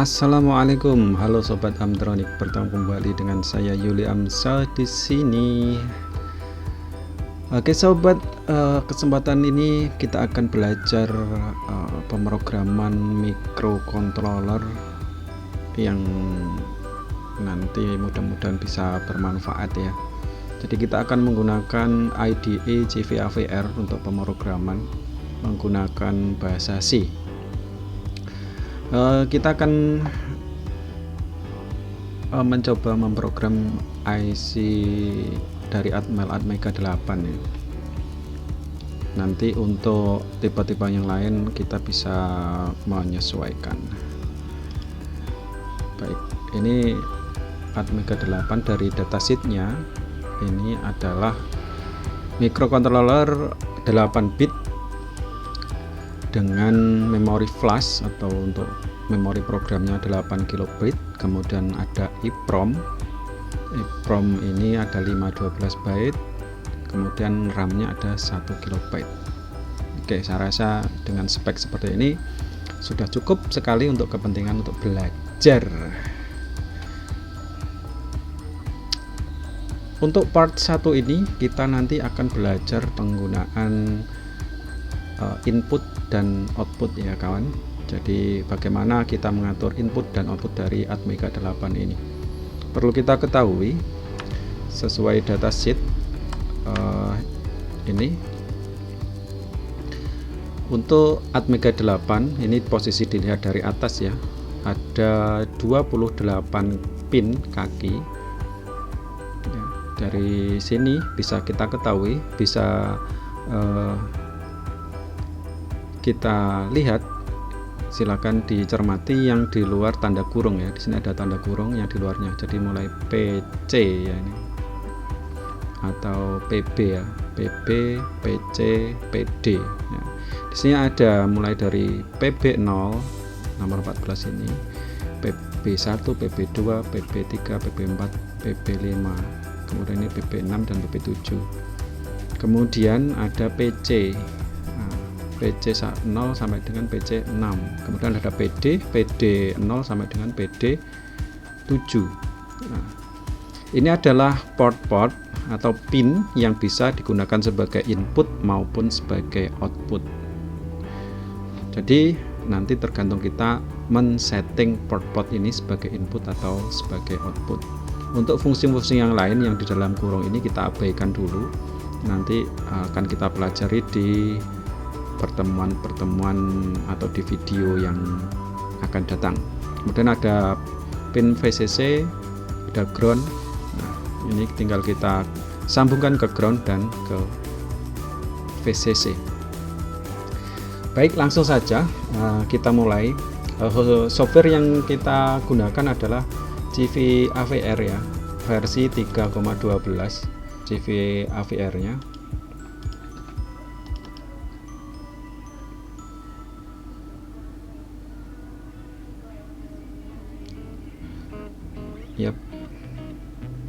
Assalamualaikum, halo sobat Amtronik, bertemu kembali dengan saya Yuli Amsal di sini. Oke sobat, kesempatan ini kita akan belajar pemrograman microcontroller yang nanti mudah-mudahan bisa bermanfaat ya. Jadi kita akan menggunakan IDE JVAVR untuk pemrograman menggunakan bahasa C. Kita akan mencoba memprogram IC dari Atmel Atmega 8 ya. Nanti untuk tipe-tipe yang lain kita bisa menyesuaikan. Baik, ini Atmega 8 dari datasheetnya. Ini adalah microcontroller 8 bit dengan memori flash atau untuk memori programnya 8 kilobit, kemudian ada EEPROM. EEPROM ini ada 512 byte, kemudian RAM-nya ada 1 kilobyte. Oke, saya rasa dengan spek seperti ini sudah cukup sekali untuk kepentingan untuk belajar. Untuk part 1 ini kita nanti akan belajar penggunaan input dan output ya kawan. Jadi bagaimana kita mengatur input dan output dari Atmega 8 ini. Perlu kita ketahui sesuai datasheet ini untuk Atmega 8 ini posisi dilihat dari atas ya. Ada 28 pin kaki. Ya, dari sini bisa kita ketahui, bisa kita lihat, silakan dicermati yang di luar tanda kurung ya. Di sini ada tanda kurung yang di luarnya. Jadi mulai PC ya ini, atau PB ya, PB, PC, PD. Ya. Di sini ada mulai dari PB0 nomor 14 ini, PB1, PB2, PB3, PB4, PB5. Kemudian ini PB6 dan PB7. Kemudian ada PC. PC 0 sampai dengan PC 6, kemudian ada PD 0 sampai dengan PD 7. Nah, ini adalah port-port atau pin yang bisa digunakan sebagai input maupun sebagai output. Jadi nanti tergantung kita men-setting port-port ini sebagai input atau sebagai output. Untuk fungsi-fungsi yang lain yang di dalam kurung ini kita abaikan dulu, nanti akan kita pelajari di pertemuan-pertemuan atau di video yang akan datang. Kemudian ada pin VCC, ada ground. Nah, ini tinggal kita sambungkan ke ground dan ke VCC. Baik, langsung saja kita mulai. Software yang kita gunakan adalah JVAVR ya, versi 3,12 JVAVR nya. Yap.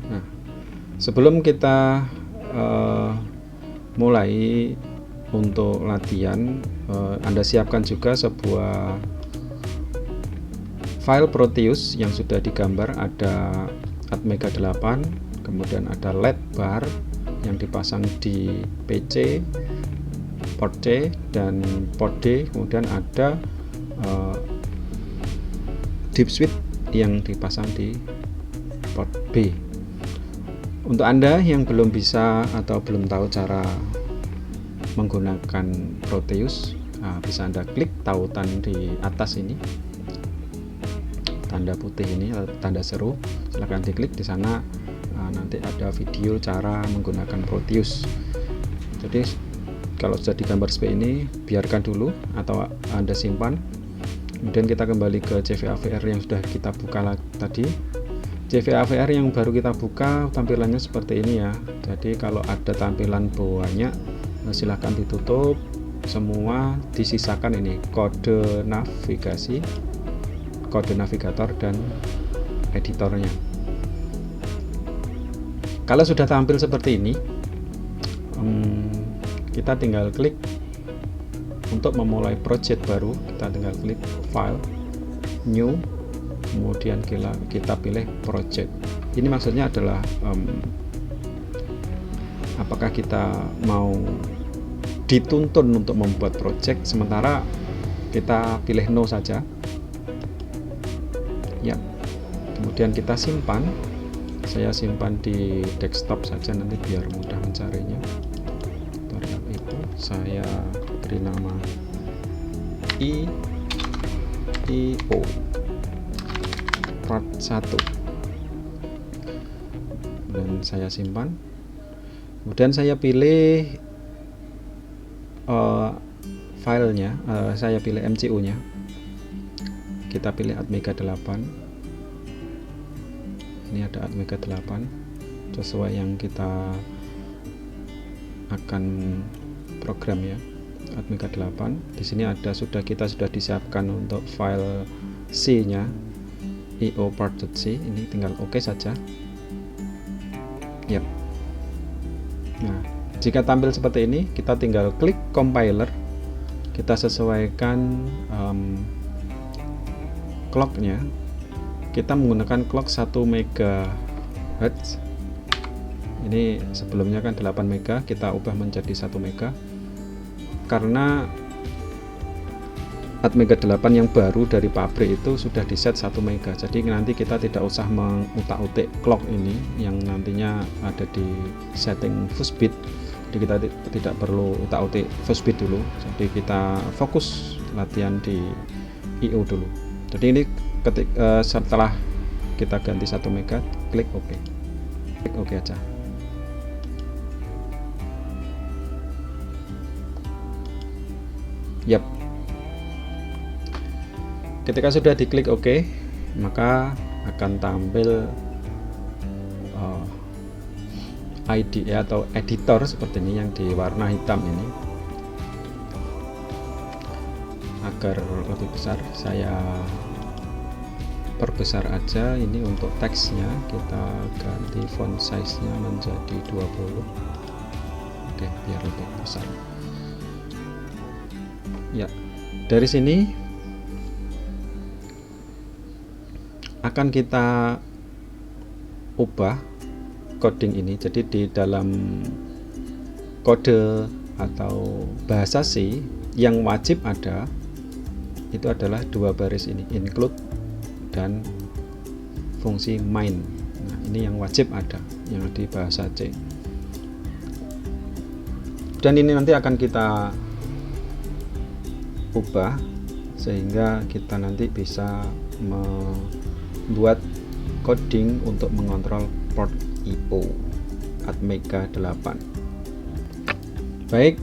Nah, sebelum kita mulai untuk latihan, Anda siapkan juga sebuah file Proteus yang sudah digambar. Ada Atmega 8, kemudian ada LED bar yang dipasang di PC, port C dan port D, kemudian ada deep switch yang dipasang di port B. Untuk Anda yang belum bisa atau belum tahu cara menggunakan Proteus, bisa Anda klik tautan di atas ini, tanda putih ini, tanda seru. Silahkan diklik di sana. Nanti ada video cara menggunakan Proteus. Jadi kalau sudah digambar seperti ini, biarkan dulu atau Anda simpan. Kemudian kita kembali ke JVAVR yang sudah kita buka tadi. JVAVR yang baru kita buka tampilannya seperti ini ya. Jadi kalau ada tampilan banyak, silahkan ditutup semua, disisakan ini kode navigasi, kode navigator dan editornya. Kalau sudah tampil seperti ini, kita tinggal klik untuk memulai project baru. Kita tinggal klik file, new, kemudian kita pilih project. Ini maksudnya adalah apakah kita mau dituntun untuk membuat project, sementara kita pilih no saja ya. Kemudian kita simpan. Saya simpan di desktop saja nanti biar mudah mencarinya. Tutorial itu saya beri nama IO part 1 dan saya simpan. Kemudian saya pilih filenya, saya pilih MCU nya, kita pilih Atmega 8. Ini ada Atmega 8 sesuai yang kita akan program ya, Atmega 8. Di sini kita sudah disiapkan untuk file C nya, IO part.c. Ini tinggal oke saja. Yap. Nah, jika tampil seperti ini, kita tinggal klik compiler, kita sesuaikan clocknya. Kita menggunakan clock 1 MHz. Ini sebelumnya kan 8 MHz, kita ubah menjadi 1 MHz karena Atmega 8 yang baru dari pabrik itu sudah di set 1 MHz. Jadi nanti kita tidak usah mengutak-utik clock ini yang nantinya ada di setting fast beat. Jadi kita tidak perlu utak-utik fast beat dulu. Jadi kita fokus latihan di IO dulu. Jadi ini setelah kita ganti 1 MHz, klik OK. Klik OK aja. Yap. Ketika sudah diklik OK, maka akan tampil IDE atau editor seperti ini yang di warna hitam ini. Agar lebih besar, saya perbesar aja. Ini untuk teksnya kita ganti font size nya menjadi 20. Oke, biar lebih besar ya. Dari sini akan kita ubah coding ini. Jadi di dalam kode atau bahasa C yang wajib ada itu adalah 2 baris ini, include dan fungsi main. Nah, ini yang wajib ada yang di bahasa C. Dan ini nanti akan kita ubah sehingga kita nanti bisa membuat coding untuk mengontrol port IO Atmega 8. Baik,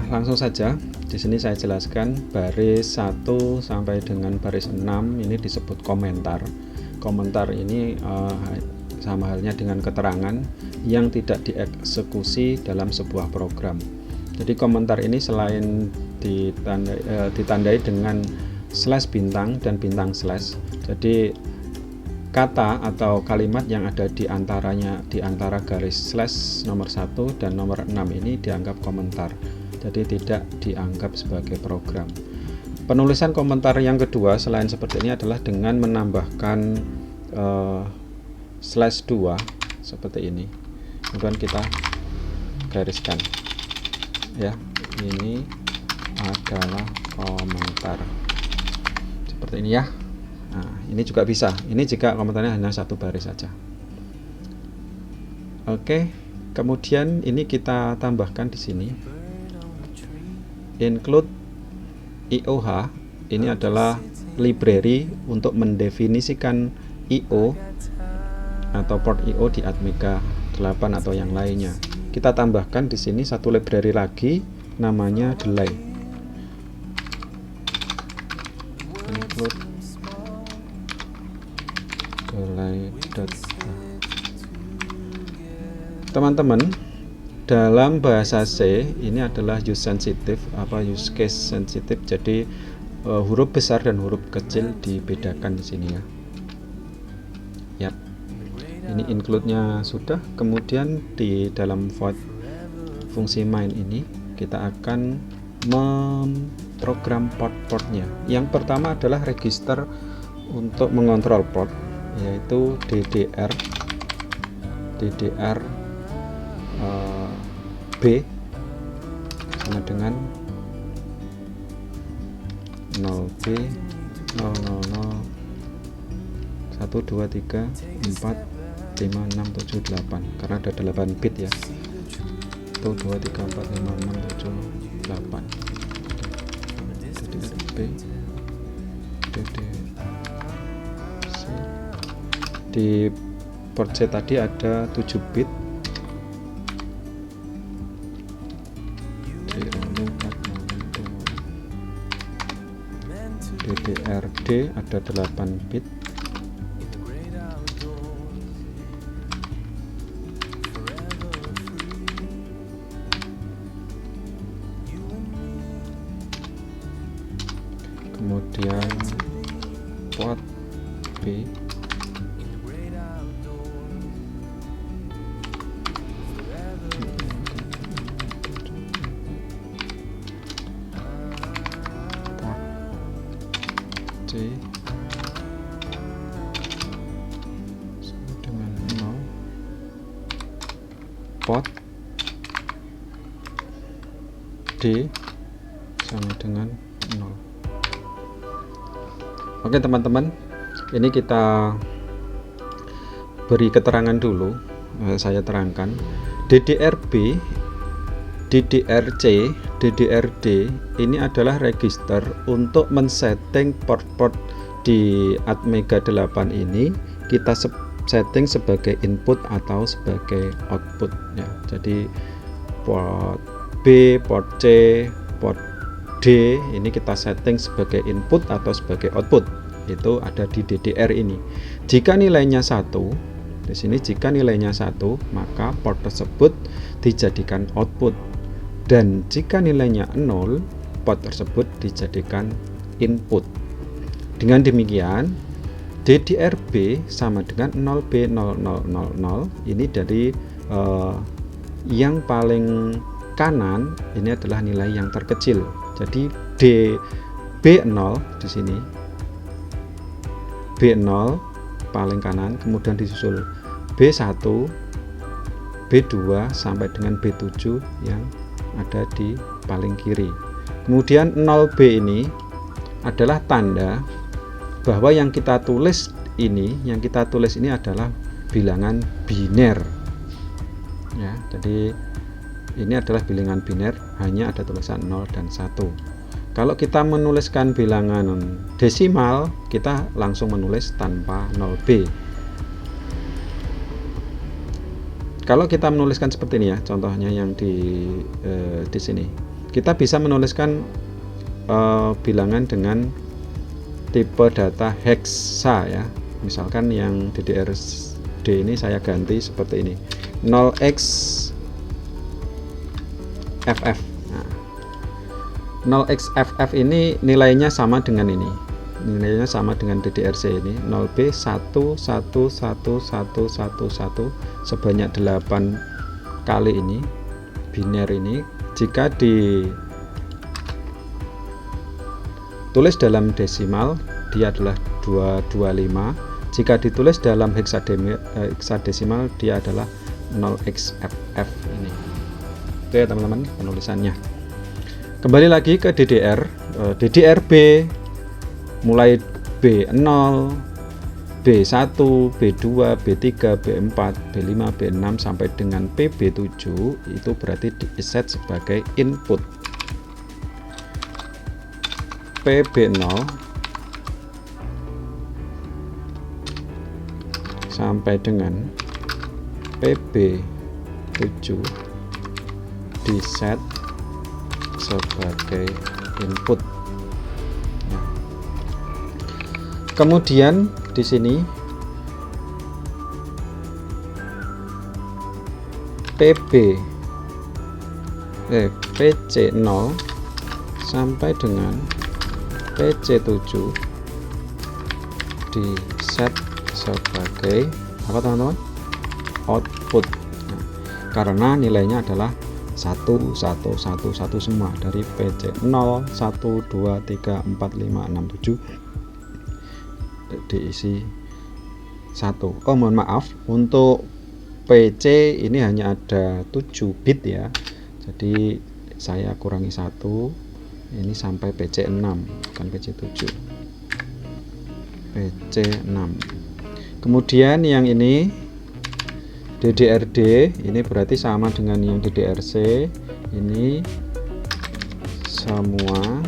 langsung saja. Di sini saya jelaskan baris 1 sampai dengan baris 6 ini disebut komentar. Komentar ini sama halnya dengan keterangan yang tidak dieksekusi dalam sebuah program. Jadi komentar ini selain ditandai dengan slash bintang dan bintang slash. Jadi kata atau kalimat yang ada di antara garis slash nomor 1 dan nomor 6 ini dianggap komentar. Jadi tidak dianggap sebagai program. Penulisan komentar yang kedua selain seperti ini adalah dengan menambahkan slash 2 seperti ini. Kemudian kita gariskan ya, ini adalah komentar seperti ini ya. Nah, ini juga bisa. Ini jika komentarnya hanya 1 baris saja. Oke, kemudian ini kita tambahkan di sini include IOH. Ini adalah library untuk mendefinisikan IO atau port IO di Atmega 8 atau yang lainnya. Kita tambahkan di sini satu library lagi namanya delay. Include delay. Teman-teman, dalam bahasa C ini adalah use sensitive, use case sensitive. Jadi huruf besar dan huruf kecil dibedakan di sini ya. Yap. Ini include-nya sudah. Kemudian di dalam void fungsi main ini kita akan memprogram port-portnya. Yang pertama adalah register untuk mengontrol port, yaitu DDR B sama dengan 0B 000 1 2 3 4 5 6 7 8, karena ada 8 bit ya. 1 2 3 4 5 6 7 8. DDR B, DDR C. Di port C tadi ada 7 bit. DDRD ada 8 bit. Kemudian port B C sama dengan 0, port D sama dengan 0. Oke teman-teman, ini kita beri keterangan dulu. Saya terangkan DDRB, DDRC, DDRD ini adalah register untuk men-setting port-port di Atmega 8 ini. Kita setting sebagai input atau sebagai output ya. Jadi port B, port C, port D ini kita setting sebagai input atau sebagai output. Itu ada di DDR ini. Jika nilainya 1, di sini jika nilainya 1, maka port tersebut dijadikan output. Dan jika nilainya 0, port tersebut dijadikan input. Dengan demikian, DDRB sama dengan 0B0000. Ini dari yang paling kanan ini adalah nilai yang terkecil. Jadi B0 di sini, B0 paling kanan, kemudian disusul B1, B2 sampai dengan B7 yang ada di paling kiri. Kemudian 0B ini adalah tanda bahwa yang kita tulis ini adalah bilangan biner ya. Jadi ini adalah bilangan biner, hanya ada tulisan 0 dan 1. Kalau kita menuliskan bilangan desimal, kita langsung menulis tanpa 0B. Kalau kita menuliskan seperti ini ya, contohnya yang di sini, kita bisa menuliskan bilangan dengan tipe data hexa ya. Misalkan yang DDRD ini saya ganti seperti ini, 0x FF. Nah, 0xFF ini nilainya sama dengan ini. Nilainya sama dengan DDRC ini. 0B 111111 sebanyak 8 kali ini. Biner ini jika ditulis dalam desimal dia adalah 225. Jika ditulis dalam hexadesimal dia adalah 0xFF ini. Oke teman-teman, penulisannya. Kembali lagi ke DDR, DDRB mulai B0, B1, B2, B3, B4, B5, B6 sampai dengan PB7 itu berarti di-set sebagai input. PB0 sampai dengan PB7 di-set sebagai input. Nah, kemudian di sini PC0 sampai dengan PC7 di set sebagai apa teman-teman? Output. Nah, karena nilainya adalah 1 semua dari PC 0 1 2 3 4 5 6 7 diisi 1. Oh mohon maaf, untuk PC ini hanya ada 7 bit ya, jadi saya kurangi 1, ini sampai PC 6 bukan PC 7, PC 6. Kemudian yang ini DDRD, ini berarti sama dengan yang DDRC. Ini semua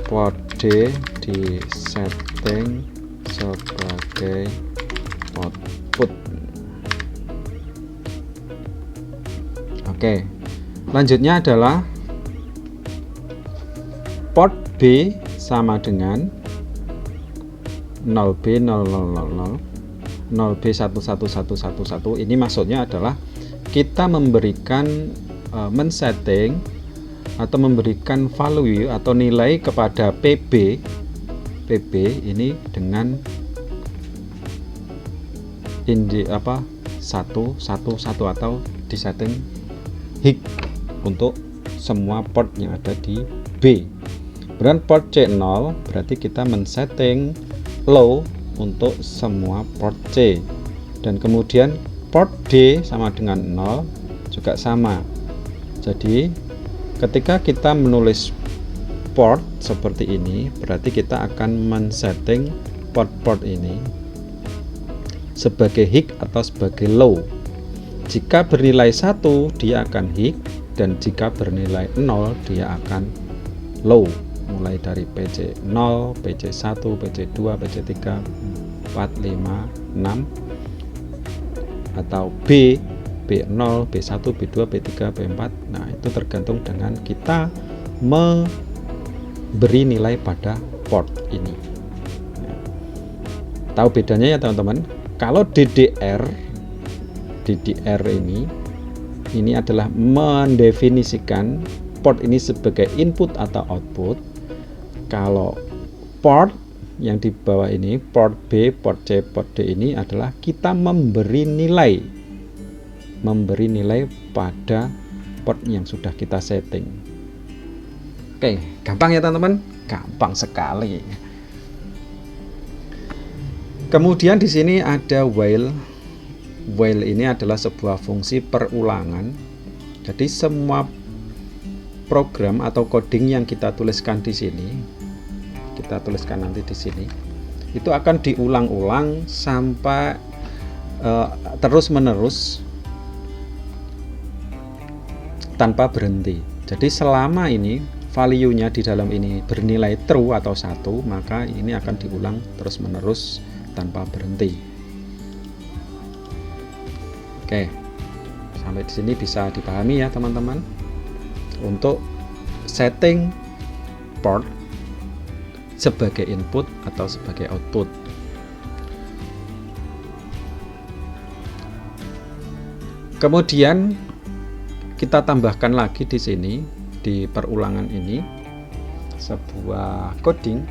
port D di setting sebagai output. Oke, selanjutnya adalah port B sama dengan 0B0000 0B11111. Ini maksudnya adalah kita memberikan men-setting atau memberikan value atau nilai kepada PB ini dengan satu atau disetting high untuk semua port yang ada di B. Dan port C0 berarti kita men-setting low untuk semua port C, dan kemudian port D sama dengan 0 juga sama. Jadi ketika kita menulis port seperti ini, berarti kita akan men-setting port ini sebagai high atau sebagai low. Jika bernilai 1 dia akan high, dan jika bernilai 0 dia akan low, mulai dari PC 0, PC 1, PC 2, PC 3, 4, 5, 6, atau B, B0, B1, B2, B3, B4. Nah, itu tergantung dengan kita memberi nilai pada port ini. Tahu bedanya ya teman-teman? Kalau DDR ini adalah mendefinisikan port ini sebagai input atau output. Kalau port yang di bawah ini, port B, port C, port D ini adalah kita memberi nilai pada port yang sudah kita setting. Oke, gampang ya teman-teman? Gampang sekali. Kemudian di sini ada while. While ini adalah sebuah fungsi perulangan. Jadi semua program atau coding yang kita tuliskan di sini, kita tuliskan nanti di sini, itu akan diulang-ulang sampai terus-menerus tanpa berhenti. Jadi selama ini value-nya di dalam ini bernilai true atau 1, maka ini akan diulang terus-menerus tanpa berhenti. Oke, sampai di sini bisa dipahami ya teman-teman. Untuk setting port sebagai input atau sebagai output. Kemudian kita tambahkan lagi di sini, di perulangan ini, sebuah coding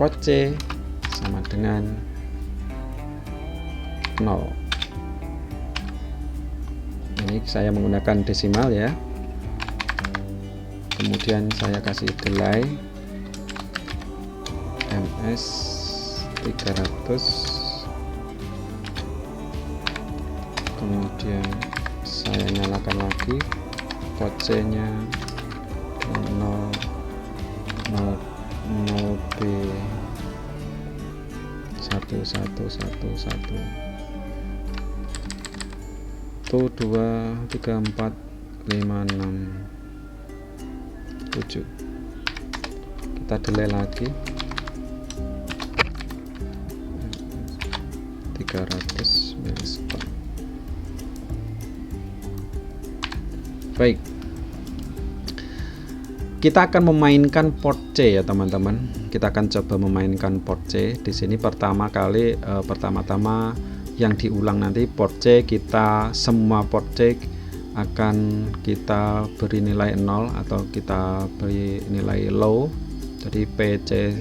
port C sama dengan 0. Ini saya menggunakan desimal ya. Kemudian saya kasih delay ms 300. Kemudian saya nyalakan lagi port C nya 0B 1111 1, 2, 3, 4, 5, 6, 7. Kita delay lagi 300 milisekund. Baik, kita akan memainkan port C ya teman-teman. Kita akan coba memainkan port C. Di sini pertama-tama yang diulang nanti port C, kita semua port C akan kita beri nilai 0 atau kita beri nilai low. Jadi PC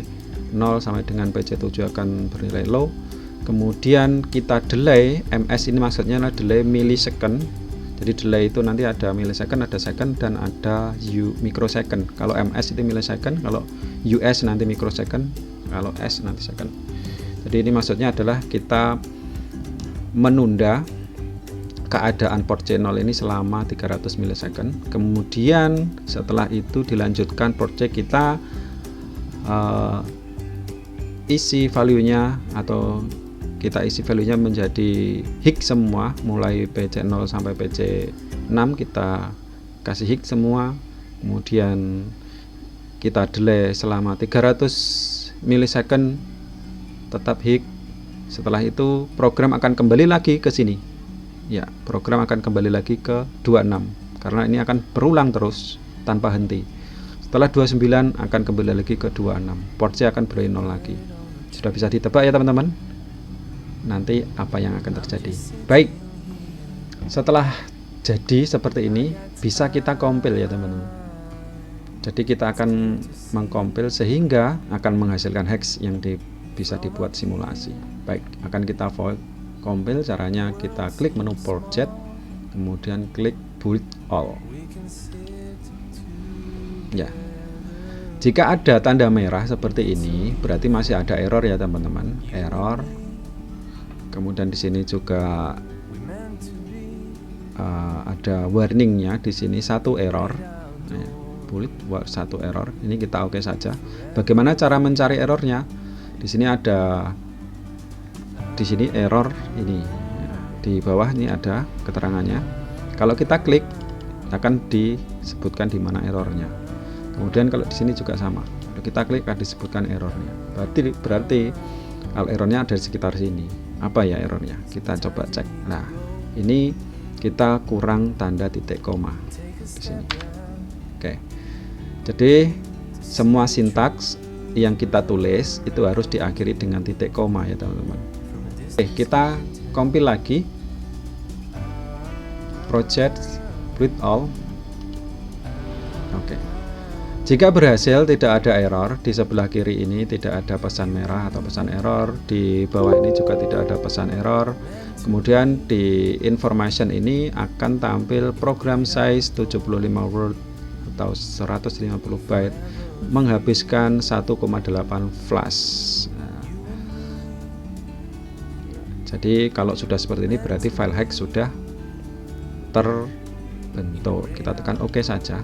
0 sampai dengan PC 7 akan bernilai low. Kemudian kita delay, ms ini maksudnya adalah delay millisecond. Jadi delay itu nanti ada millisecond, ada second, dan ada microsecond. Kalau ms itu millisecond, kalau us nanti microsecond, kalau s nanti second. Jadi ini maksudnya adalah kita menunda keadaan port C0 ini selama 300 millisecond. Kemudian setelah itu dilanjutkan project kita isi value-nya, atau kita isi value-nya menjadi hig semua, mulai PC0 sampai PC6 kita kasih hig semua. Kemudian kita delay selama 300 millisecond tetap hig. Setelah itu program akan kembali lagi ke sini. Ya, program akan kembali lagi ke 26 karena ini akan berulang terus tanpa henti. Setelah 29 akan kembali lagi ke 26. Port C akan beralih 0 lagi. Sudah bisa ditebak ya teman-teman? Nanti apa yang akan terjadi. Baik, setelah jadi seperti ini bisa kita compile ya teman-teman. Jadi kita akan mengcompile sehingga akan menghasilkan hex yang bisa dibuat simulasi. Baik, akan kita compile. Caranya kita klik menu project, kemudian klik build all. Ya, jika ada tanda merah seperti ini berarti masih ada error ya teman-teman. Error. Kemudian di sini juga ada warningnya di sini, satu error, satu error. Ini kita oke saja. Bagaimana cara mencari errornya? Di sini ada, di sini error ini, di bawah ini ada keterangannya. Kalau kita klik akan disebutkan di mana errornya. Kemudian kalau di sini juga sama. Kalau kita klik akan disebutkan errornya. Berarti kalau errornya ada di sekitar sini. Apa ya errornya? Kita coba cek. Nah, ini kita kurang tanda titik koma di sini. Oke. Jadi semua sintaks yang kita tulis itu harus diakhiri dengan titik koma ya teman-teman. Oke, kita compile lagi. Project build all. Oke. Jika berhasil tidak ada error, di sebelah kiri ini tidak ada pesan merah atau pesan error, di bawah ini juga tidak ada pesan error. Kemudian di information ini akan tampil program size 75 word atau 150 byte, menghabiskan 1,8 flash. Nah, jadi kalau sudah seperti ini berarti file hack sudah terbentuk. Kita tekan OK saja.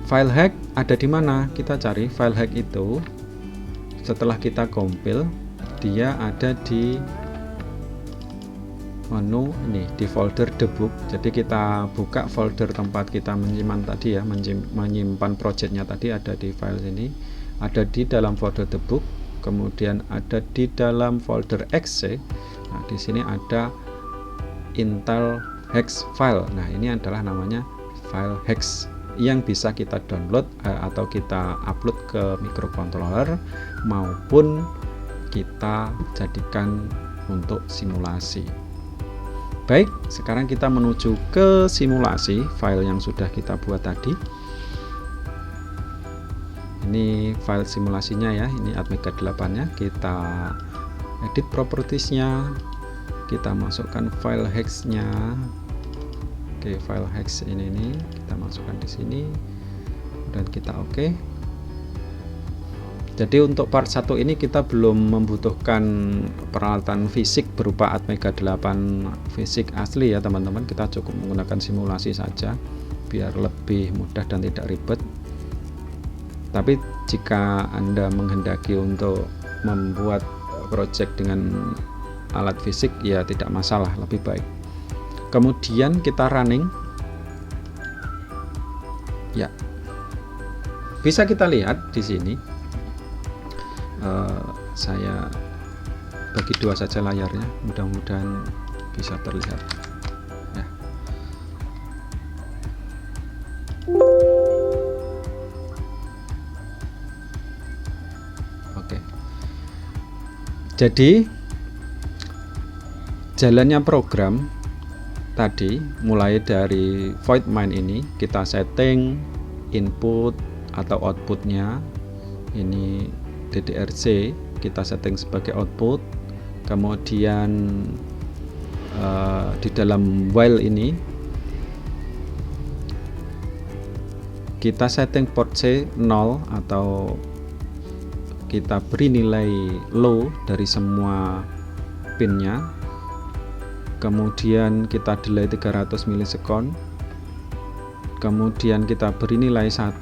File hack ada di mana? Kita cari file hack itu. Setelah kita compile, dia ada di menu ini, di folder debug. Jadi kita buka folder tempat kita menyimpan tadi ya, menyimpan projectnya tadi ada di file sini, ada di dalam folder debug, kemudian ada di dalam folder exe. Nah, di sini ada Intel hex file. Nah, ini adalah namanya file hex yang bisa kita download atau kita upload ke microcontroller maupun kita jadikan untuk simulasi. Baik, sekarang kita menuju ke simulasi file yang sudah kita buat tadi. Ini file simulasinya ya, ini Atmega 8-nya. Kita edit propertiesnya, kita masukkan file hex-nya. Oke, file hex ini kita masukkan di sini dan kita oke. Jadi untuk part 1 ini kita belum membutuhkan peralatan fisik berupa Atmega 8 fisik asli ya teman-teman. Kita cukup menggunakan simulasi saja biar lebih mudah dan tidak ribet. Tapi jika Anda menghendaki untuk membuat project dengan alat fisik ya tidak masalah, lebih baik. Kemudian kita running ya, bisa kita lihat di sini. Saya bagi dua saja layarnya, mudah-mudahan bisa terlihat ya. Oke, jadi jalannya program tadi mulai dari void main ini kita setting input atau outputnya, ini DDRC kita setting sebagai output, kemudian di dalam while ini kita setting port C 0 atau kita beri nilai low dari semua pinnya, kemudian kita delay 300 milisekund, kemudian kita beri nilai 1,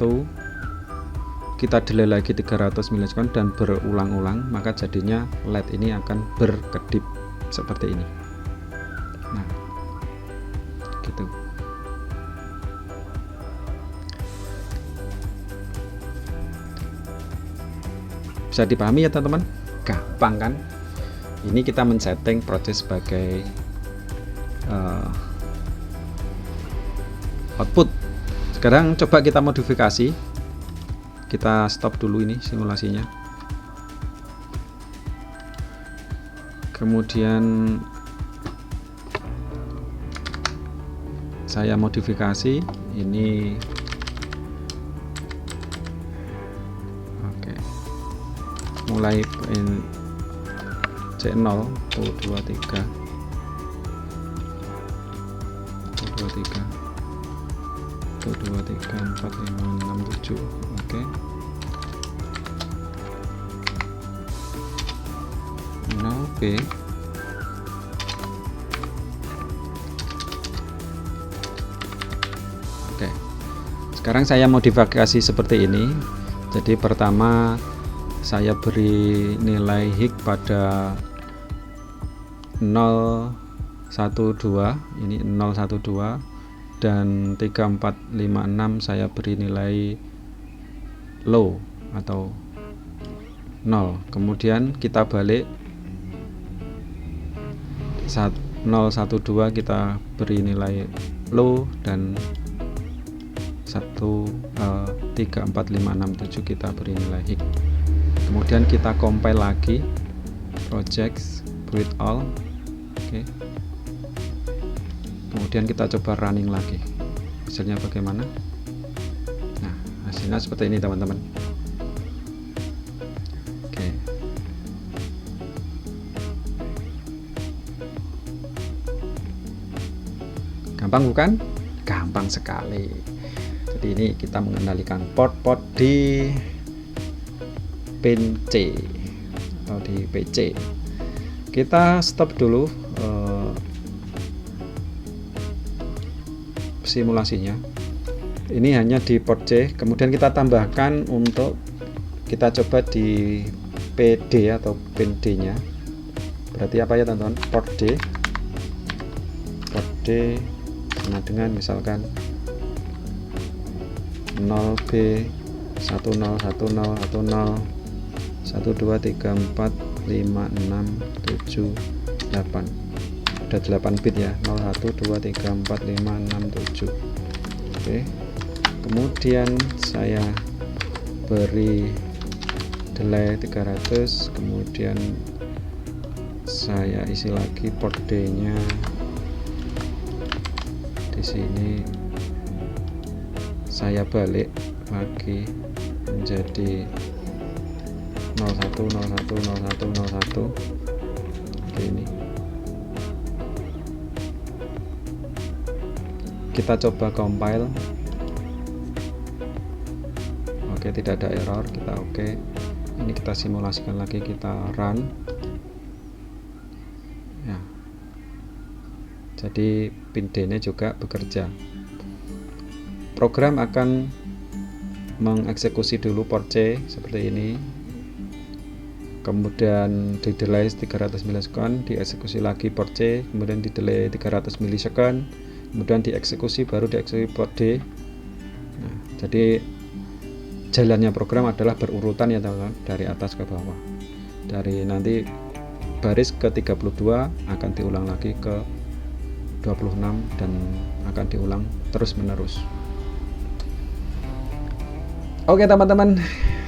kita delay lagi 300 milisekund dan berulang-ulang, maka jadinya LED ini akan berkedip seperti ini. Nah, gitu. Bisa dipahami ya teman-teman? Gampang kan? Ini kita men-setting proses sebagai output. Sekarang coba kita modifikasi. Kita stop dulu ini simulasinya. Kemudian saya modifikasi ini. Oke. Mulai C0 1 2 3 1 2 3 1 2 3 4 5 6 7. Oke. 0B. Oke. Sekarang saya modifikasi seperti ini. Jadi pertama saya beri nilai hik pada 012, ini 012, dan 3 4 5 6 saya beri nilai low atau 0. Kemudian kita balik 012 kita beri nilai low, dan 3 4 5 6 7 kita beri nilai hik. Kemudian kita compile lagi projects with all. Oke. Kemudian kita coba running lagi, hasilnya bagaimana. Nah, hasilnya seperti ini teman-teman. Oke. Gampang bukan? Gampang sekali. Jadi ini kita mengendalikan port-port di pin C atau di PC. Kita stop dulu simulasinya. Ini hanya di port C, kemudian kita tambahkan untuk kita coba di PD atau pin D nya. Berarti apa ya teman-teman? Port D sama dengan misalkan 0B 10 10 10 10 1 2 3 4 5 6 7 8. Ada 8 bit ya. 0 1 2 3 4 5 6 7. Oke. Kemudian saya beri delay 300, kemudian saya isi lagi port D-nya di sini. Saya balik lagi menjadi 01 01 01 01. Oke, ini kita coba compile. Oke, tidak ada error, kita oke. Ini kita simulasikan lagi, kita run ya. Jadi pin D nya juga bekerja. Program akan mengeksekusi dulu port C seperti ini, kemudian di delay 300 milisekund, dieksekusi lagi port C, kemudian di delay 300 milisekund, kemudian dieksekusi, baru dieksekusi port D. Nah, jadi jalannya program adalah berurutan ya teman-teman, dari atas ke bawah. Dari nanti baris ke 32 akan diulang lagi ke 26 dan akan diulang terus menerus. Oke teman-teman,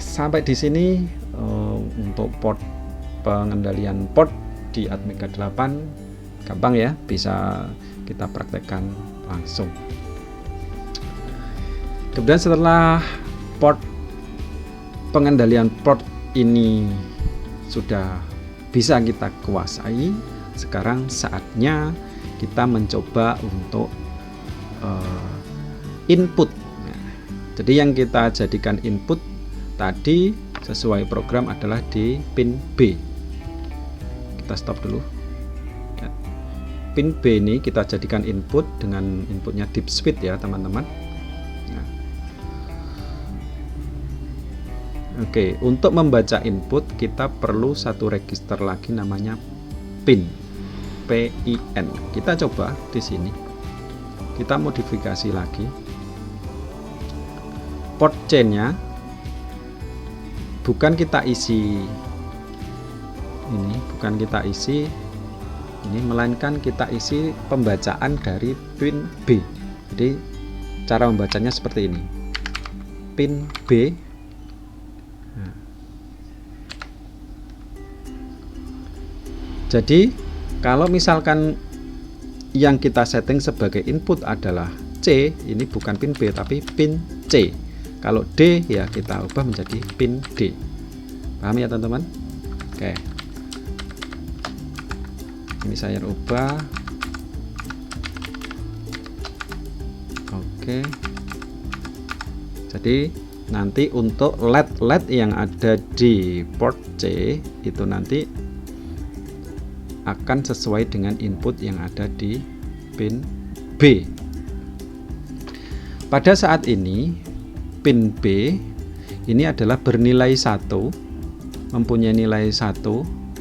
sampai di sini untuk port pengendalian port di Atmega 8 gampang ya, bisa kita praktekkan langsung. Kemudian setelah port pengendalian port ini sudah bisa kita kuasai, sekarang saatnya kita mencoba untuk input. Nah, jadi yang kita jadikan input tadi sesuai program adalah di pin B. Kita stop dulu. Ya. Pin B ini kita jadikan input dengan inputnya deep switch ya teman-teman. Nah. Oke, untuk membaca input kita perlu satu register lagi namanya pin. PIN. Kita coba di sini. Kita modifikasi lagi. Port chain-nya bukan kita isi ini, bukan kita isi ini, melainkan kita isi pembacaan dari pin B. Jadi cara membacanya seperti ini. Pin B. Nah. Jadi kalau misalkan yang kita setting sebagai input adalah C, ini bukan pin B tapi pin C. Kalau D ya kita ubah menjadi pin D. Paham ya teman-teman? Oke. Ini saya ubah. Oke. Jadi nanti untuk LED yang ada di port C itu nanti akan sesuai dengan input yang ada di pin B. Pada saat ini pin B ini adalah bernilai 1, mempunyai nilai 1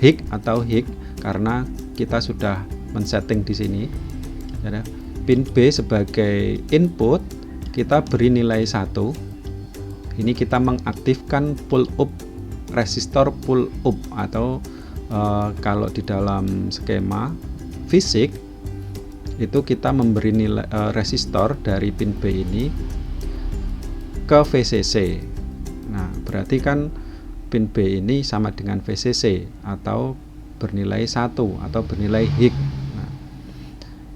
hig atau hig karena kita sudah men-setting di sini. Ya, pin B sebagai input kita beri nilai 1. Ini kita mengaktifkan pull up resistor pull up atau kalau di dalam skema fisik itu kita memberi nilai resistor dari pin B ini ke VCC. Nah, berarti kan pin B ini sama dengan VCC atau bernilai 1 atau bernilai hig. Nah,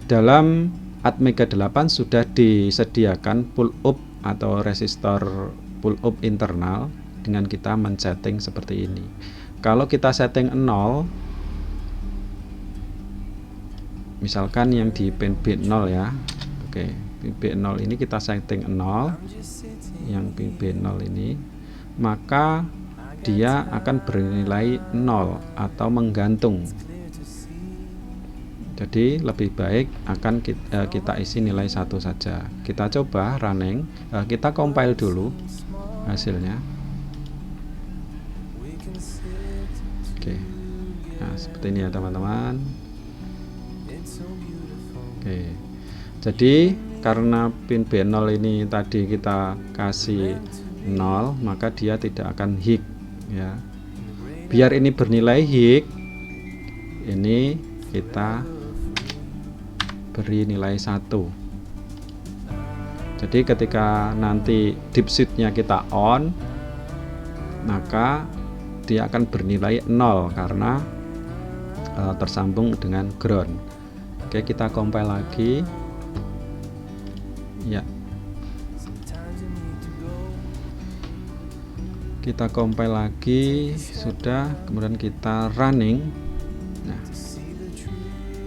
dalam Atmega 8 sudah disediakan pull up atau resistor pull up internal dengan kita men-setting seperti ini. Kalau kita setting 0, misalkan yang di pin B0 ya. Oke, pin B0 ini kita setting 0. Yang pin B0 ini, maka dia akan bernilai 0 atau menggantung. Jadi lebih baik akan kita isi nilai 1 saja. Kita coba running, kita compile dulu hasilnya. Oke. Nah, seperti ini ya teman-teman. Oke. Jadi karena pin B0 ini tadi kita kasih 0, maka dia tidak akan hig ya. Biar ini bernilai hig, ini kita beri nilai 1. Jadi ketika nanti deep switch-nya kita on, maka dia akan bernilai 0 karena tersambung dengan ground. Oke, kita compile lagi. Ya, kita compile lagi, sudah, kemudian kita running. Nah,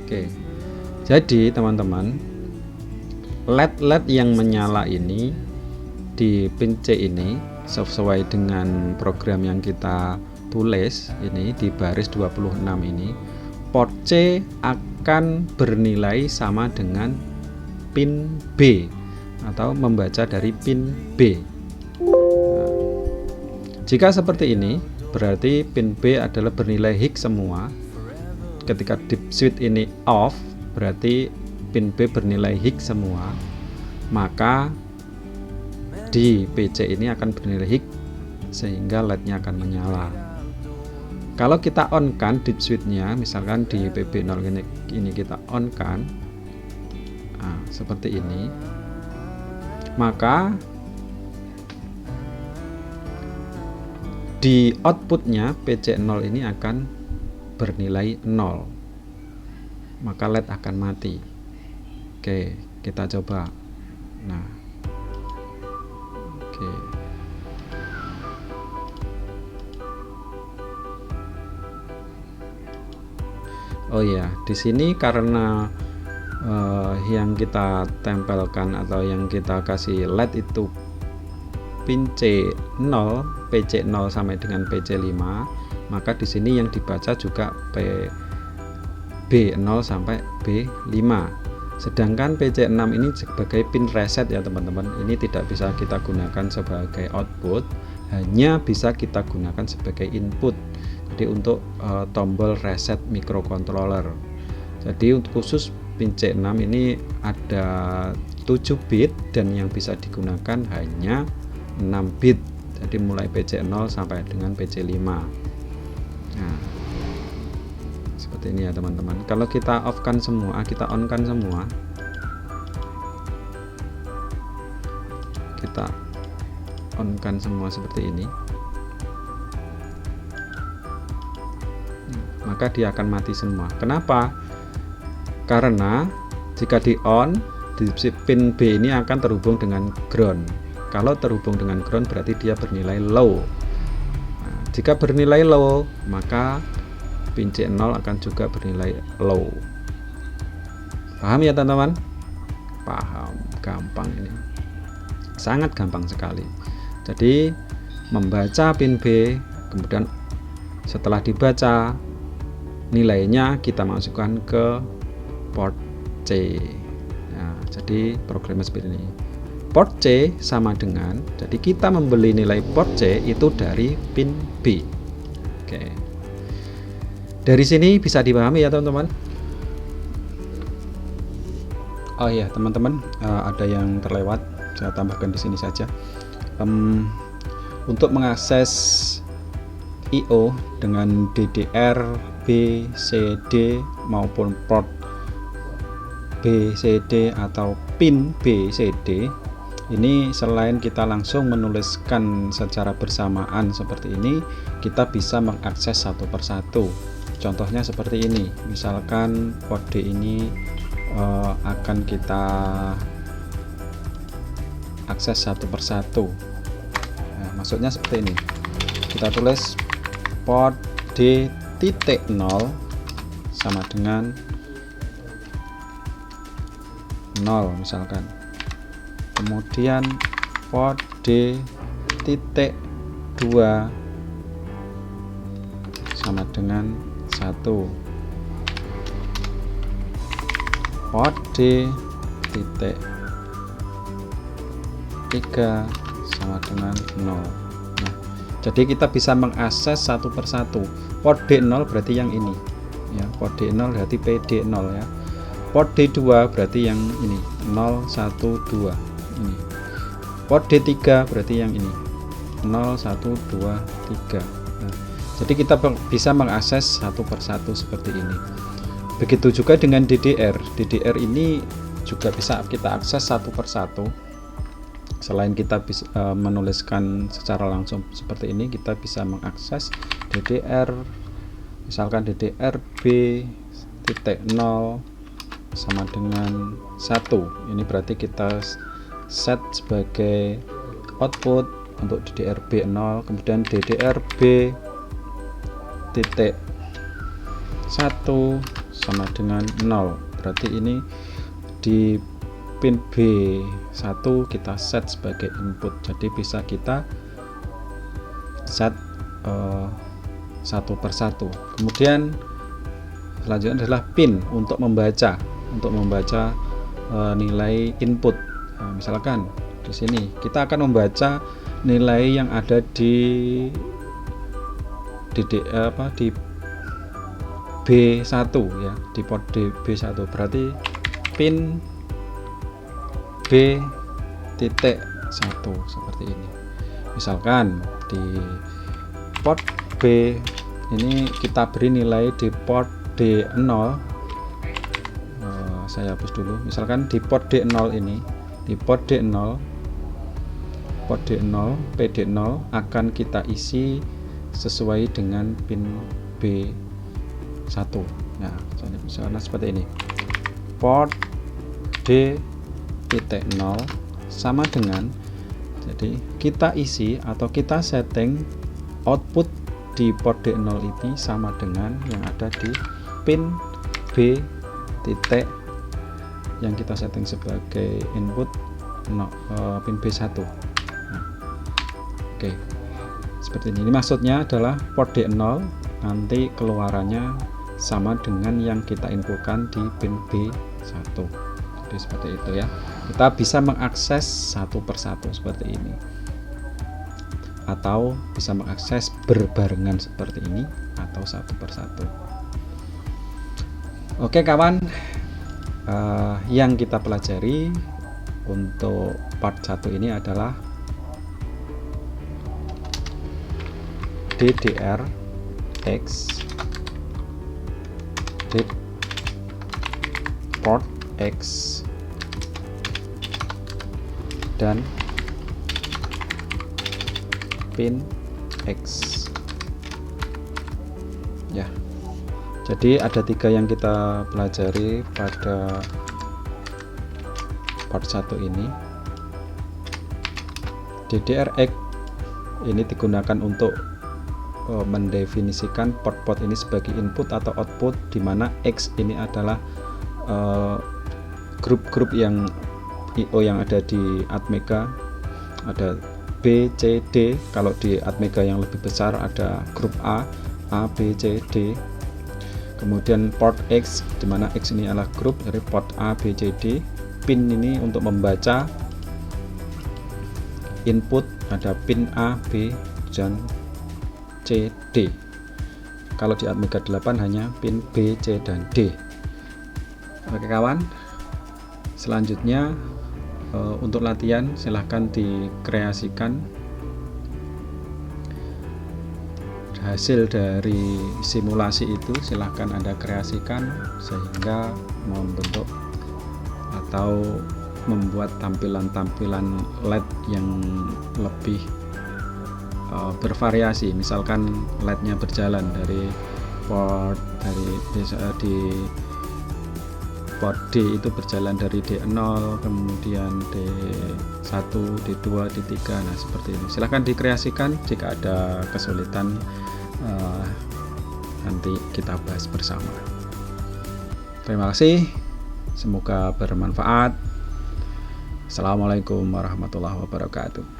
oke. Jadi teman-teman, LED yang menyala ini di pin C ini sesuai dengan program yang kita tulis ini di baris 26 ini, port C akan bernilai sama dengan pin B atau membaca dari pin B. Nah, jika seperti ini, berarti pin B adalah bernilai hig semua. Ketika deep switch ini off, berarti pin B bernilai hig semua. Maka di PC ini akan bernilai hig sehingga LED-nya akan menyala. Kalau kita on kan deep switch-nya, misalkan di PB0 ini kita on kan, nah, seperti ini, maka di outputnya PC0 ini akan bernilai 0, maka LED akan mati. Oke, kita coba. Nah, oke. Oh ya, di sini karena yang kita tempelkan atau yang kita kasih LED itu pin C0, PC0 sampai dengan PC5, maka di sini yang dibaca juga B0 sampai B5. Sedangkan PC6 ini sebagai pin reset ya teman-teman, ini tidak bisa kita gunakan sebagai output, hanya bisa kita gunakan sebagai input. Jadi untuk tombol reset microcontroller. Jadi untuk khusus pin C6 ini ada 7 bit dan yang bisa digunakan hanya 6 bit. Jadi mulai PC0 sampai dengan PC5. Nah, seperti ini ya teman-teman. Kalau kita off-kan semua, kita on-kan semua, kita on-kan semua seperti ini, maka dia akan mati semua. Kenapa? Karena jika di on, di pin B ini akan terhubung dengan ground. Kalau terhubung dengan ground berarti dia bernilai low. Nah, jika bernilai low, maka pin C0 akan juga bernilai low. Paham ya teman-teman? Paham, gampang ini. Sangat gampang sekali. Jadi membaca pin B, kemudian setelah dibaca nilainya kita masukkan ke port C. Nah, jadi programnya seperti ini. Port C sama dengan, jadi kita membeli nilai port C itu dari pin B. Oke. Dari sini bisa dipahami ya teman-teman. Oh iya teman-teman, ada yang terlewat, saya tambahkan di sini saja. Untuk mengakses I/O dengan DDR B, C, D maupun port B, C, D atau pin B, C, D, ini selain kita langsung menuliskan secara bersamaan seperti ini, kita bisa mengakses satu persatu. Contohnya seperti ini, misalkan port D ini akan kita akses satu persatu. Nah, maksudnya seperti ini, kita tulis port D titik 0 sama dengan 0 misalkan, kemudian port D titik 2 sama dengan 1, port D titik 3 sama dengan 0. Nah, jadi kita bisa mengakses satu persatu. Port D0 berarti yang ini ya, port D0 berarti PD0 ya. Port D2 berarti yang ini 0, 1, 2 ini. Port D3 berarti yang ini 0, 1, 2, 3. Nah, jadi kita bisa mengakses satu persatu seperti ini. Begitu juga dengan DDR. DDR ini juga bisa kita akses satu persatu. Selain kita bisa menuliskan secara langsung seperti ini, kita bisa mengakses DDR, misalkan DDR B titik 0 sama dengan 1. Ini berarti kita set sebagai output untuk DDR B0, kemudian DDR B titik 1 sama dengan 0. Berarti ini di pin B1 kita set sebagai input, jadi bisa kita set satu persatu. Kemudian selanjutnya adalah pin untuk membaca nilai input. Nah, misalkan di sini kita akan membaca nilai yang ada di B1 ya, di port B1, berarti pin B titik 1 seperti ini. Misalkan di port B ini kita beri nilai di port D0, saya hapus dulu. Misalkan di port D0 ini, di port D0 PD0 akan kita isi sesuai dengan pin B1. Nah, misalnya seperti ini, port D.0 sama dengan, jadi kita isi atau kita setting output di port D0 ini sama dengan yang ada di pin B.0 yang kita setting sebagai input pin B1. Nah, oke, seperti ini. Ini maksudnya adalah port D0 nanti keluarannya sama dengan yang kita inputkan di pin B1. Jadi seperti itu ya. Kita bisa mengakses satu persatu seperti ini, atau bisa mengakses berbarengan seperti ini, atau satu persatu. Oke kawan, yang kita pelajari untuk part 1 ini adalah DDR-X, port X, dan pin X ya. Jadi ada 3 yang kita pelajari pada part 1 ini. DDR-X ini digunakan untuk mendefinisikan port-port ini sebagai input atau output, di mana X ini adalah grup-grup yang I/O yang ada di Atmega. Ada B, C, D. Kalau di Atmega yang lebih besar ada grup A, B, C, D. Kemudian port X, di mana X ini adalah grup dari port A, B, C, D. Pin ini untuk membaca input, ada pin A, B, dan C, D. Kalau di Atmega 8 hanya pin B, C, dan D. Oke kawan, selanjutnya untuk latihan silahkan dikreasikan hasil dari simulasi itu, silahkan Anda kreasikan sehingga membentuk atau membuat tampilan-tampilan LED yang lebih bervariasi. Misalkan LED-nya berjalan dari port di port D itu berjalan dari D0, kemudian D1, D2, D3. Nah seperti ini, silahkan dikreasikan. Jika ada kesulitan nanti kita bahas bersama. Terima kasih, semoga bermanfaat. Assalamualaikum warahmatullahi wabarakatuh.